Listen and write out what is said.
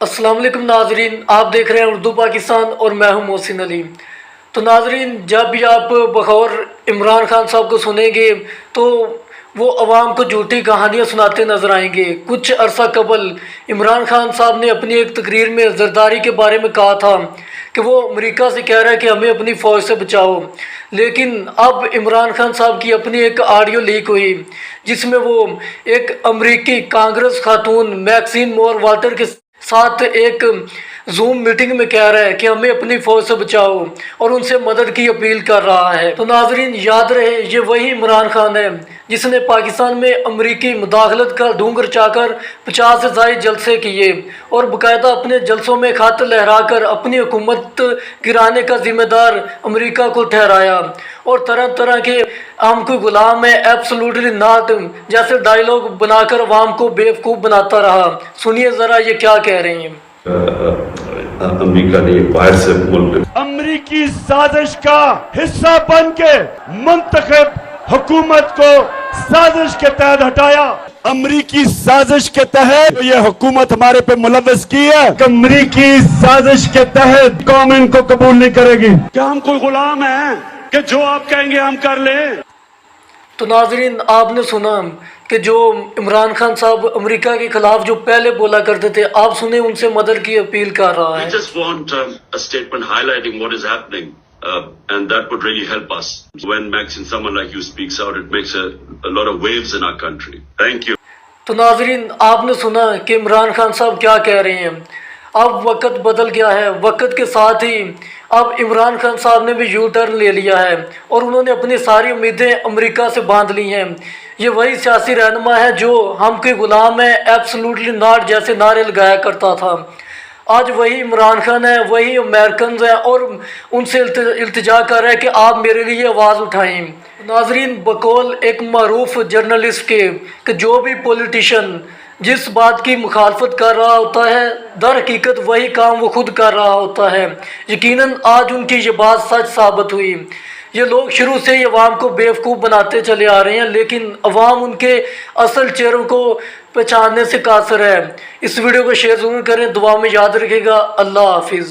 अस्सलाम वालेकुम नाजरीन, आप देख रहे हैं उर्दू पाकिस्तान और मैं हूं मोहसिन अली। तो नाजरीन, जब भी आप बखौर इमरान खान साहब को सुनेंगे तो वो अवाम को झूठी कहानियां सुनाते नजर आएंगे। कुछ अरसा कबल इमरान खान साहब ने अपनी एक तकरीर में जरदारी के बारे में कहा था कि वो अमेरिका से कह रहा है कि हमें अपनी फ़ौज से बचाओ, लेकिन अब इमरान खान साहब की अपनी एक ऑडियो लीक हुई जिसमें वो एक अमेरिकी कांग्रेस खातून मैक्सिन मोर वाल्टर के साथ एक जूम मीटिंग में कह रहा है कि हमें अपनी फ़ौज से बचाओ और उनसे मदद की अपील कर रहा है। तो नाजरीन, याद रहे ये वही इमरान खान है जिसने पाकिस्तान में अमेरिकी मुदाखलत का ढूंढ चाकर 50 से ज़ायद जलसे किए और बाकायदा अपने जलसों में खत लहराकर अपनी हुकूमत गिराने का जिम्मेदार अमेरिका को ठहराया और तरह तरह के हम कोई गुलाम है, एब्सोल्युटली नॉट जैसे डायलॉग बनाकर अवाम को बेवकूफ़ बनाता रहा। सुनिए ज़रा ये क्या कह रहे हैं। अमेरिका ने बाहर से मुल्क अमेरिकी साजिश का हिस्सा बन के मुंतखब हुकूमत को साजिश के तहत हटाया। अमेरिकी साजिश के तहत ये हुकूमत हमारे पे मुलव्वस की है। अमेरिकी साजिश के तहत कौम इनको कबूल नहीं करेगी। क्या हम कोई गुलाम हैं कि जो आप कहेंगे हम कर लें? तो नाजरीन, आपने सुना कि जो इमरान खान साहब अमेरिका के खिलाफ जो पहले बोला करते थे, आप सुने उनसे मदद की अपील कर रहा है। We just want a statement highlighting what is happening, and that would really help us. When Maxine, someone like you speaks out, it makes a lot of waves in our country. Thank you. तो नाजरीन, आपने सुना कि इमरान खान साहब क्या कह रहे हैं। अब वक्त बदल गया है, वक्त के साथ ही अब इमरान खान साहब ने भी यू टर्न ले लिया है और उन्होंने अपनी सारी उम्मीदें अमेरिका से बांध ली हैं। ये वही सियासी रहनुमा है जो हम के गुलाम है, एब्सोल्युटली नॉट जैसे नारे लगाया करता था। आज वही इमरान खान है, वही अमेरिकन है और उनसे इल्तिजा कर रहा है कि आप मेरे लिए आवाज़ उठाएं। नाजरीन, बकौल एक मारूफ जर्नलिस्ट के कि जो भी पॉलिटिशियन जिस बात की मुखालफत कर रहा होता है, दर हकीकत वही काम वो खुद कर रहा होता है। यकीनन आज उनकी ये बात सच साबित हुई। ये लोग शुरू से ही अवाम को बेवकूफ़ बनाते चले आ रहे हैं, लेकिन अवाम उनके असल चेहरों को पहचानने से कासर है। इस वीडियो को शेयर ज़रूर करें, दुआ में याद रखिएगा। अल्लाह हाफिज़।